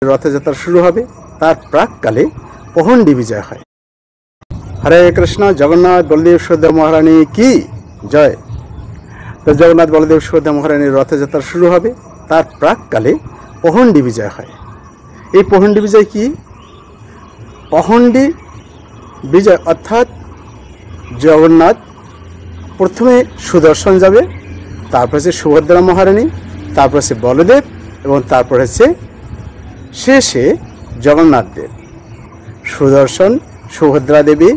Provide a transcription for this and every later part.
রথযাত্রা শুরু হবে, তার প্রাককালে পহণ্ডি বিজয় হয়। হরে কৃষ্ণ, জগন্নাথ বলদেব সুভদ্রা মহারানী কি জয়। তো জগন্নাথ বলদেব সুভদ্রা মহারানীর রথযাত্রা শুরু হবে, তার প্রাককালে পহণ্ডি বিজয় হয়। এই পহণ্ডি বিজয় কি? পহণ্ডি বিজয় অর্থাৎ জগন্নাথ প্রথমে সুদর্শন যাবে, তারপর হচ্ছে সুভদ্রা মহারানী, তারপর হচ্ছে বলদেব এবং তারপর হচ্ছে শেষে জগন্নাথ দেব। সুদর্শন, সুভদ্রা দেবী,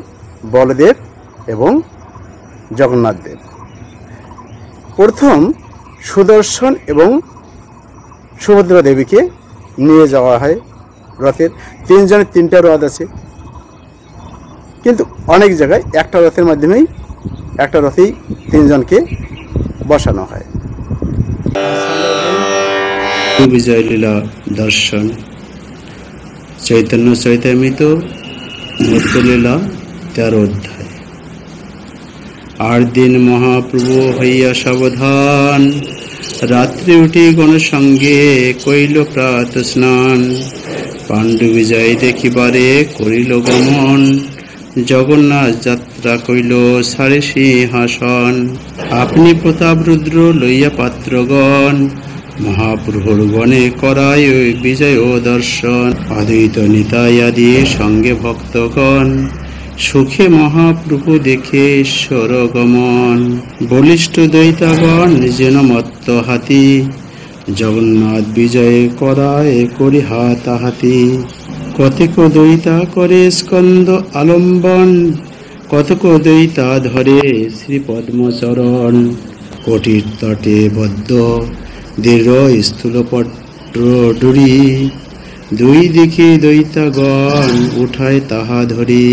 বলদেব এবং জগন্নাথ দেব। প্রথম সুদর্শন এবং সুভদ্রা দেবীকে নিয়ে যাওয়া হয় রথের। তিনজনের তিনটা রথ আছে, কিন্তু অনেক জায়গায় একটা রথের মাধ্যমেই একটা রথেই তিনজনকে বসানো হয়। বিজয় লীলা দর্শন চৈতন্য চৈতামৃত মধ্যলীলা 13 অধ্যায়। 8 দিন মহাপ্রভু হইয়া সাবধান, রাত্রি উঠি গণসঙ্গে কইল প্রাত স্নান। পাণ্ডু বিজয় দেখিবারে করিল গমন, জগন্নাথ যাত্রা কইল সারে সিংহাসন। আপনি প্রতাপ রুদ্র লইয়া পাত্রগণ, মহাপ্রভুর গণে করায় বিজয় দর্শন। অদ্বৈত নিতাই আদি সঙ্গে ভক্তগণ, সুখে মহাপ্রভু দেখে ঈশ্বর গমন। বলিষ্ঠ দৈতাগণ যেন মত্ত হাতি, জগন্নাথ বিজয় করায় করি হাতাহাতি। কতক দৈতা করে স্কন্দ আলম্বন, কতক দৈতা ধরে শ্রী পদ্মচরণ। কোটির তটে বদ্ধ দৃঢ় স্থূলপট্র ডুরি, দুই দিকে দৈতাগণ উঠায় তাহা ধরি।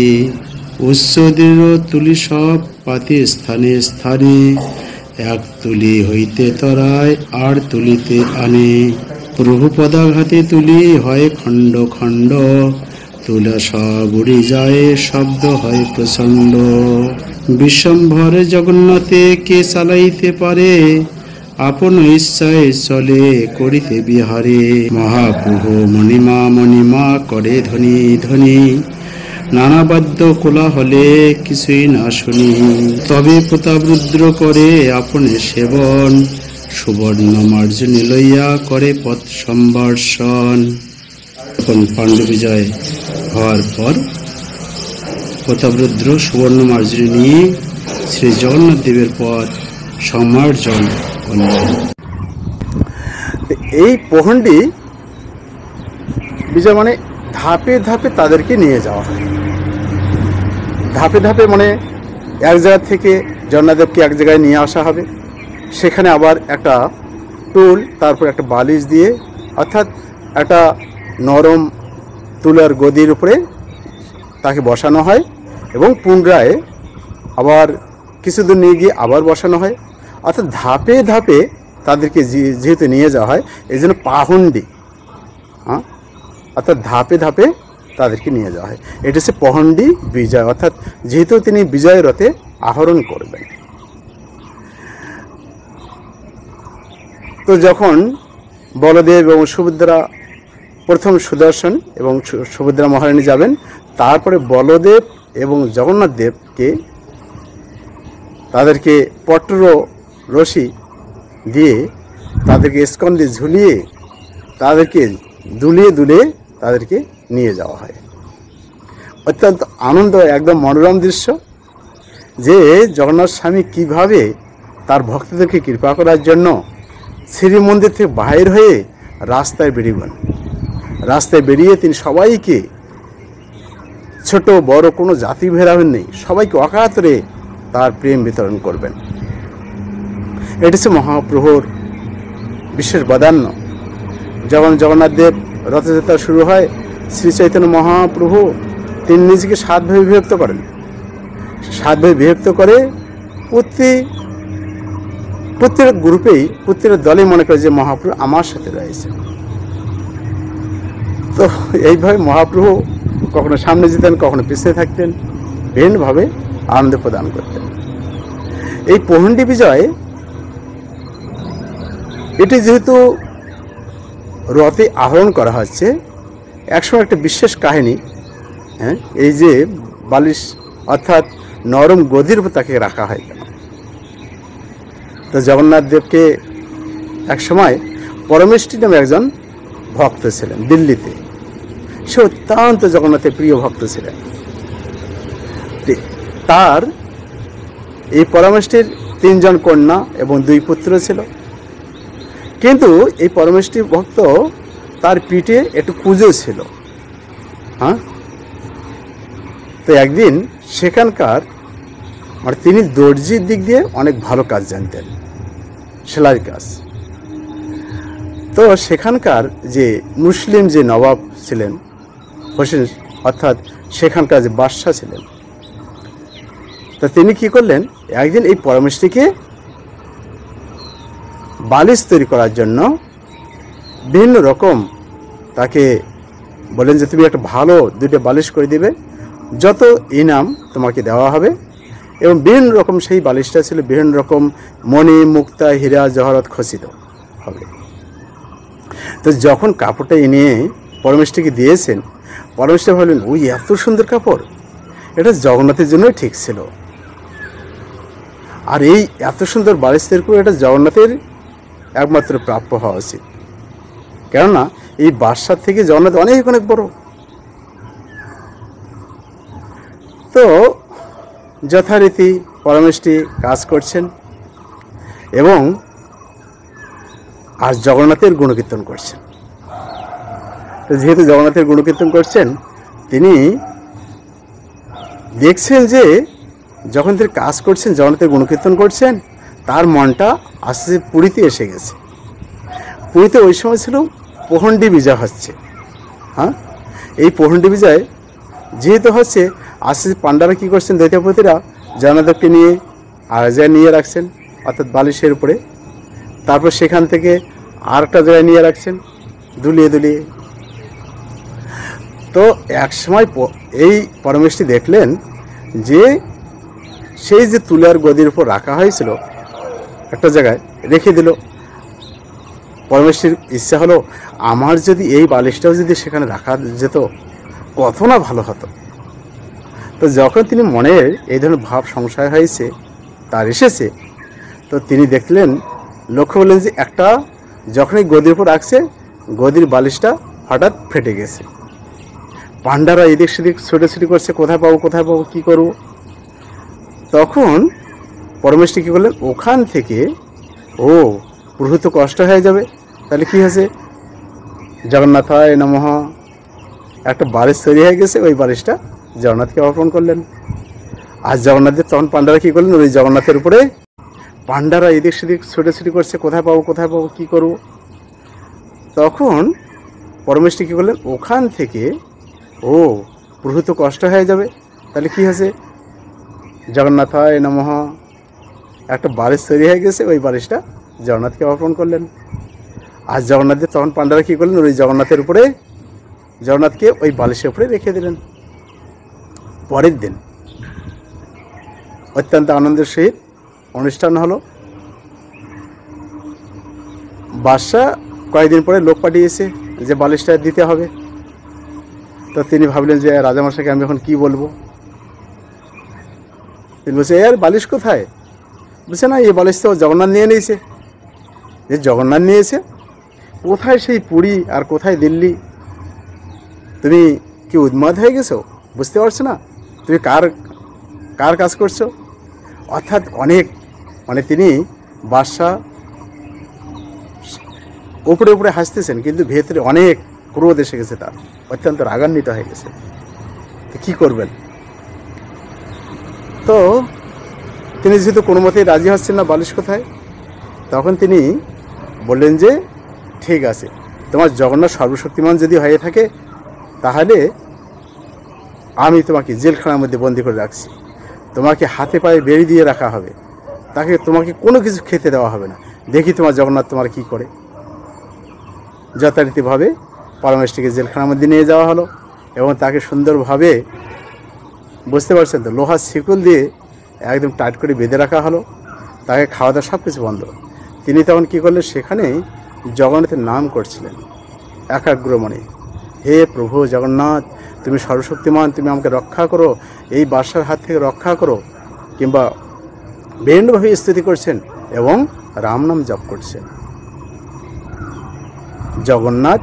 উচ্চ দৃঢ় তুলি সব পাতে স্থানে স্থানে, এক তুলি হইতে তরায় আর তুলিতে আনে। প্রভু পদাঘাতে তুলি হয় খণ্ড খণ্ড, তুলা সব উড়ে যায় শব্দ হয় প্রচণ্ড। বিশ্বম্ভরে জগন্নাথে কে চালাইতে পারে, আপন ইচ্ছায় চলে করিতে বিহারে। মহাপ্রভু মণিমা মণিমা করে ধ্বনি ধ্বনি, নানা বাদ্য কোলাহলে কিছুই না শুনি। তবে প্রতাপ রুদ্র করে আপনে সেবন, সুবর্ণ মার্জনী লইয়া করে পথ সম্বর্ষণ। এখন পাণ্ডু বিজয় হওয়ার পর প্রতাপ রুদ্র সুবর্ণ মার্জনী নিয়ে শ্রী জগন্নাথ দেবের পথ সম্মার্জন করলেন। এই পহণ্ডি বিজয় মানে ধাপে ধাপে তাদেরকে নিয়ে যাওয়া হয়। ধাপে ধাপে মানে এক জায়গা থেকে জগন্নাথদেবকে এক জায়গায় নিয়ে আসা হবে, সেখানে আবার একটা টুল, তারপর একটা বালিশ দিয়ে, অর্থাৎ একটা নরম তুলার গদির উপরে তাকে বসানো হয় এবং পুনরায় আবার কিছু দূর নিয়ে গিয়ে আবার বসানো হয়। অর্থাৎ ধাপে ধাপে তাদেরকে যেহেতু নিয়ে যাওয়া হয়, এই জন্য পাহণ্ডি, অর্থাৎ ধাপে ধাপে তাদেরকে নিয়ে যাওয়া হয়। এটা হচ্ছে পহণ্ডি বিজয়, অর্থাৎ যেহেতু তিনি বিজয় রথে আরোহণ করবেন। তো যখন বলদেব এবং সুভদ্রা, প্রথম সুদর্শন এবং সুভদ্রা মহারানী যাবেন, তারপরে বলদেব এবং জগন্নাথ দেবকে তাদেরকে পট্র রশি দিয়ে তাদেরকে স্কন্ধে ঝুলিয়ে তাদেরকে দুলিয়ে দুলিয়ে তাদেরকে নিয়ে যাওয়া হয়। অত্যন্ত আনন্দ, একদম মনোরম দৃশ্য, যে জগন্নাথ স্বামী কীভাবে তার ভক্তদেরকে কৃপা করার জন্য শ্রীমন্দির থেকে বাহির হয়ে রাস্তায় বেরিয়েবেন। রাস্তায় বেরিয়ে তিনি সবাইকে, ছোট বড় কোনো জাতি ভেদাভেদ নেই, সবাইকে অকাতরে তার প্রেম বিতরণ করবেন। এটি হচ্ছে মহাপ্রভুর বিশেষ বদান্য। যখন জগন্নাথ দেব রথযাত্রা শুরু হয়, শ্রী চৈতন্য মহাপ্রভু তিনি নিজেকে 7 ভাবে বিভক্ত করেন। 7 ভাবে বিভক্ত করে প্রত্যেক গ্রুপেই, প্রত্যেক দলে মনে করে যে মহাপ্রভু আমার সাথে রয়েছে। তো এইভাবে মহাপ্রভু কখনো সামনে যেতেন, কখনো পিছিয়ে থাকতেন, বিভিন্নভাবে আনন্দ প্রদান করতেন। এই পহণ্ডি বিজয়, এটি যেহেতু রথে আরোহণ করা হচ্ছে, একসময় একটা বিশেষ কাহিনী, হ্যাঁ, এই যে বালিশ অর্থাৎ নরম গদির উপর তাকে রাখা হয় কেন? তো জগন্নাথ দেবকে এক সময় পরমেষ্ঠী নামে একজন ভক্ত ছিলেন দিল্লিতে। সে অত্যন্ত জগন্নাথের প্রিয় ভক্ত ছিলেন। তার এই পরমেষ্ঠীর 3 জন কন্যা এবং 2 পুত্র ছিল। কিন্তু এই পরমেষ্ঠী ভক্ত তার পিঠে একটু কুঁজো ছিল। হ্যাঁ, তো একদিন সেখানকার মানে তিনি দর্জির দিক দিয়ে অনেক ভালো কাজ জানতেন, সেলাই কাজ। তো সেখানকার যে মুসলিম যে নবাব ছিলেন হোসেন, অর্থাৎ সেখানকার যে বাদশাহ ছিলেন, তো তিনি কি করলেন, একদিন এই পরমেষ্ঠীকে বালিশ তৈরি করার জন্য বিভিন্ন রকম তাকে বলেন যে তুমি একটা ভালো 2টা বালিশ করে দিবে, যত ইনাম তোমাকে দেওয়া হবে। এবং বিভিন্ন রকম সেই বালিশটা ছিল বিভিন্ন রকম মণি, মুক্তা, হীরা, জহরত খচিত হবে। তো যখন কাপড়টা এনে পরমেষ্ঠীকে দিয়েছেন, পরমেষ্ঠী ভাবলেন ওই এত সুন্দর কাপড়, এটা জগন্নাথের জন্যই ঠিক ছিল। আর এই এত সুন্দর বালিশ তৈরি করে এটা জগন্নাথের একমাত্র প্রাপ্য হওয়া উচিত, কেননা এই বাদশার থেকে জগন্নাথ অনেক অনেক বড়। তো যথারীতি পরমেষ্ঠী কাজ করছেন এবং আর জগন্নাথের গুণকীর্তন করছেন। তো যেহেতু জগন্নাথের গুণকীর্তন করছেন, তিনি দেখছেন যে যখন তিনি কাজ করছেন, জগন্নাথের গুণকীর্তন করছেন, তার মনটা আস্তে আস্তে পুরীতে এসে গেছে। পুরীতে ওই সময় ছিল পহণ্ডি বিজয় হচ্ছে। হ্যাঁ, এই পহণ্ডি বিজয় যেহেতু হচ্ছে, আস্তে আস্তে পাণ্ডারা কী করছেন, দৈত্যপতিরা জগন্নাথকে নিয়ে জায়গায় নিয়ে রাখছেন, অর্থাৎ বালিশের উপরে। তারপর সেখান থেকে আর একটা জায়গায় নিয়ে রাখছেন দুলিয়ে দুলিয়ে। তো এক সময় এই পরমেষ্ঠী দেখলেন যে সেই যে তুলার গদির উপর রাখা হয়েছিল একটা জায়গায় রেখে দিল। পরমেষ্ঠীর ইচ্ছা হলো আমার যদি এই বালিশটাও যদি সেখানে রাখা যেত কত না ভালো হতো। তো যখন তিনি মনের এই ধরনের ভাব সংশয় হয়েছে, তার এসেছে, তো তিনি দেখলেন, লক্ষ্য করলেন যে একটা যখনই গদির উপর রাখছে, গদির বালিশটা হঠাৎ ফেটে গেছে। পাণ্ডারা এদিক সেদিক ছোটাছুটি করছে, কোথায় পাবো কোথায় পাবো, কী করবো। তখন পরমেষ্ঠী কী করলেন, ওখান থেকে ও প্রভু তো কষ্ট হয়ে যাবে, তাহলে কী হয়েছে, জগন্নাথায় নমঃ একটা বালিশ তৈরি হয়ে গেছে, ওই বালিশটা জগন্নাথকে অর্পণ করলেন। আর জগন্নাথের তখন পাণ্ডারা কী করলেন, ওই জগন্নাথের উপরে পাণ্ডারা এদিক সেদিক ছোটাছুটি করছে, কোথায় পাবো কী করবো। তখন পরমেষ্ঠী কী করলেন, ওখান থেকে ও প্রভু তো কষ্ট হয়ে যাবে, তাহলে কী হয়েছে, জগন্নাথায় নমঃ একটা বালিশ তৈরি হয়ে গেছে, ওই বালিশটা জগন্নাথকে অর্পণ করলেন। আর জগন্নাথের তখন পাণ্ডারা কী করলেন, ওই জগন্নাথের উপরে জগন্নাথকে ওই বালিশের উপরে রেখে দিলেন। পরের দিন অত্যন্ত আনন্দের সহিত অনুষ্ঠান হলো। বাদশাহ কয়েকদিন পরে লোক পাঠিয়েছে যে বালিশটা দিতে হবে। তো তিনি ভাবলেন যে রাজামশাইকে আমি এখন কি বলবো। তিনি বলছে আর বালিশ কোথায়, বলছে না এই বালিশ তো জগন্নাথ নিয়ে নিয়েছে। যে জগন্নাথ নিয়েছে, কোথায় সেই পুরী আর কোথায় দিল্লি, তুমি কি উন্মাদ হয়ে গেছো, বুঝতে পারছো না তুমি কার কার কাজ করছো। অর্থাৎ অনেক মানে তিনি বাদশাহ উপরে উপরে হাসতেছেন, কিন্তু ভেতরে অনেক ক্রোধ এসে গেছে, তার অত্যন্ত রাগান্বিত হয়ে গেছে। তো কী করবেন। তো তিনি যেহেতু কোনো মতেই রাজি হচ্ছেন না বালিশ কোথায়, তখন তিনি বললেন যে ঠিক আছে, তোমার জগন্নাথ সর্বশক্তিমান যদি হয়ে থাকে, তাহলে আমি তোমাকে জেলখানার মধ্যে বন্দি করে রাখছি, তোমাকে হাতে পায়ে বেড়ি দিয়ে রাখা হবে, তোমাকে কোনো কিছু খেতে দেওয়া হবে না, দেখি তোমার জগন্নাথ তোমার কি করে। যথারীতিভাবে পরমেষ্ঠীকে জেলখানার মধ্যে নিয়ে যাওয়া হলো এবং তাকে সুন্দরভাবে, বুঝতে পারছেন তো, লোহার শিকল দিয়ে একদম টাইট করে বেঁধে রাখা হলো। তাকে খাওয়া দাওয়া সব কিছু বন্ধ। তিনি তখন কী করলেন, সেখানে জগন্নাথের নাম করছিলেন একাগ্রমণে, হে প্রভু জগন্নাথ, তুমি সর্বশক্তিমান, তুমি আমাকে রক্ষা করো, এই বাদশার হাত থেকে রক্ষা করো, কিংবা বেণ্ডভাবে স্তুতি করছেন এবং রাম নাম জপ করছেন। জগন্নাথ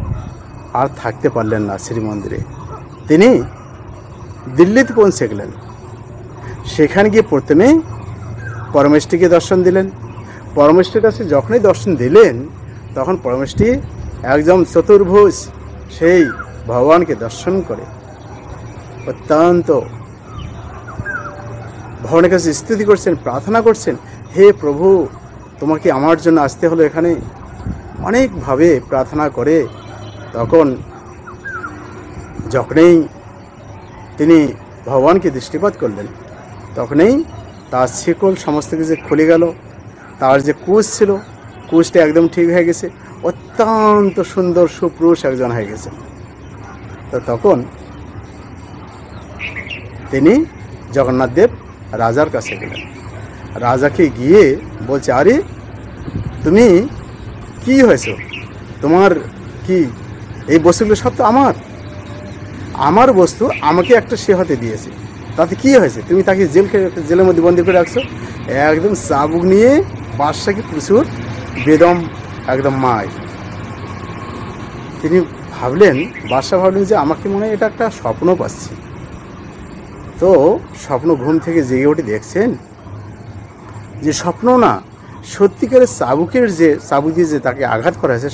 আর থাকতে পারলেন না শ্রীমন্দিরে, তিনি দিল্লিতে পৌঁছে গেলেন। সেখানে গিয়ে প্রথমে পরমেষ্ঠীকে দর্শন দিলেন। পরমেষ্ঠীর কাছে যখনই দর্শন দিলেন তখন পরমেষ্ঠী একদম চতুর্ভুজ সেই ভগবানকে দর্শন করে অত্যন্ত ভগবানের কাছে স্তুতি করছেন, প্রার্থনা করছেন, হে প্রভু তোমাকে আমার জন্য আসতে হলো এখানে, অনেকভাবে প্রার্থনা করে। তখন যখনই তিনি ভগবানকে দৃষ্টিপাত করলেন তখনই তার শিকল সমস্ত কিছু খুলে গেল, তার যে কুশ ছিল কুশটা একদম ঠিক হয়ে গেছে, অত্যন্ত সুন্দর সুপুরুষ একজন হয়ে গেছে। তো তখন তিনি জগন্নাথ দেব রাজার কাছে গেলেন। রাজাকে গিয়ে বলছে, আরে তুমি কি হয়েছ, তোমার কি এই বস্তুগুলো সব তো আমার বস্তু, আমাকে একটা সে হতে দিয়েছে, তাতে কি হয়েছে, তুমি তাকে জেলের মধ্যে বন্দি করে রাখছো। একদম চাবুক নিয়ে বাদশাকে প্রচুর বেদম একদম মায়। তিনি বাদশা ভাবলেন যে আমাকে মনে হয় এটা একটা স্বপ্ন পাচ্ছি। তো স্বপ্ন ঘুম থেকে জেগে উঠে দেখছেন যে স্বপ্ন না, সত্যিকারের চাবুক দিয়ে যে তাকে আঘাত করা হয়েছে,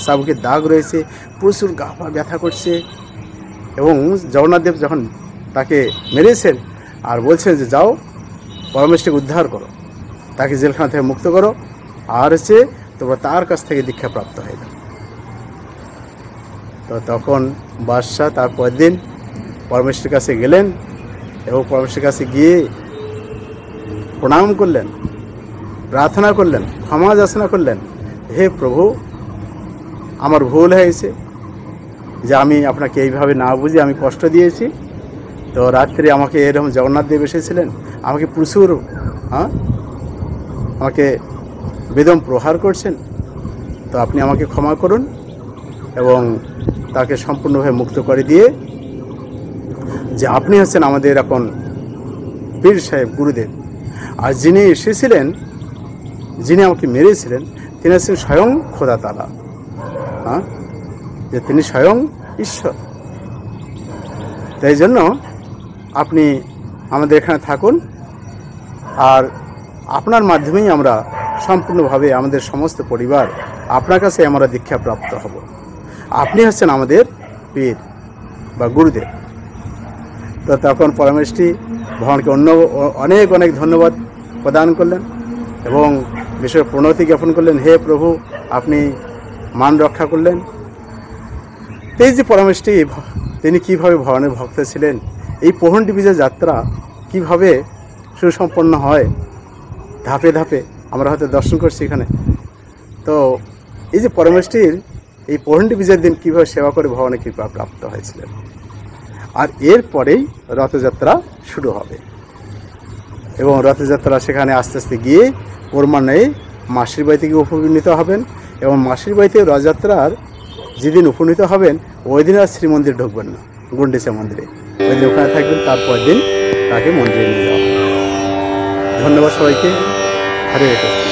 চাবুকের দাগ রয়েছে, প্রচুর গা পা ব্যথা করছে। এবং জগন্নাথ দেব যখন তাকে মেরেছেন আর বলছেন যে যাও পরমেষ্ঠীকে উদ্ধার করো, তাকে জেলখানা থেকে মুক্ত করো, আর তোমরা তার কাছ থেকে দীক্ষা প্রাপ্ত হয়ে যাও। তো তখন বাদশাহ তার পরের দিন পরমেষ্ঠীর কাছে গেলেন এবং পরমেষ্ঠীর কাছে গিয়ে প্রণাম করলেন, প্রার্থনা করলেন, ক্ষমা যাচনা করলেন, হে প্রভু আমার ভুল হয়েছে যে আমি আপনাকে এইভাবে না বুঝে আমি কষ্ট দিয়েছি। তো রাত্রে আমাকে এরকম জগন্নাথ দেব এসেছিলেন, আমাকে প্রচুর আমাকে বেদম প্রহার করছেন, তো আপনি আমাকে ক্ষমা করুন এবং তাকে সম্পূর্ণভাবে মুক্ত করে দিয়ে যে আপনি হচ্ছেন আমাদের এখন পীর সাহেব গুরুদেব, আর যিনি এসেছিলেন, যিনি আমাকে মেরেছিলেন, তিনি হচ্ছেন স্বয়ং খোদা তাআলা, যে তিনি স্বয়ং ঈশ্বর। তাই জন্য আপনি আমাদের এখানে থাকুন, আর আপনার মাধ্যমেই আমরা সম্পূর্ণভাবে আমাদের সমস্ত পরিবার আপনার কাছে আমরা দীক্ষা প্রাপ্ত হব। আপনি হচ্ছেন আমাদের পীর বা গুরুদেব। তো তখন পরমেষ্ঠী ভগবানকে অনেক অনেক ধন্যবাদ প্রদান করলেন এবং বিশেষ প্রণতি জ্ঞাপন করলেন, হে প্রভু আপনি মান রক্ষা করলেন। এই যে পরমেষ্ঠী তিনি কীভাবে ভগবানের ভক্ত ছিলেন, এই পোহণ্ডি বিজয় যাত্রা কীভাবে সুসম্পন্ন হয় ধাপে ধাপে আমরা হয়তো দর্শন করছি এখানে। তো এই যে পরমেষ্ঠীর এই পোহণ্ডি বিজয়ের দিন কীভাবে সেবা করে ভগবানের কৃপা প্রাপ্ত হয়েছিলেন, আর এরপরেই রথযাত্রা শুরু হবে এবং রথযাত্রা সেখানে আস্তে আস্তে গিয়ে ক্রমান্বয়ে মাসির বাড়ি থেকে উপনীত হবেন এবং মাসির বাড়িতে রথযাত্রার যেদিন উপনীত হবেন ওই দিন আর শ্রীমন্দির ঢুকবেন না, গুন্ডিচা মন্দিরে, ওই দিন ওখানে থাকবেন, তারপর দিন তাকে মন্দিরে নিয়ে যাওয়া হবে। ধন্যবাদ সবাইকে। হরে কৃষ্ণ।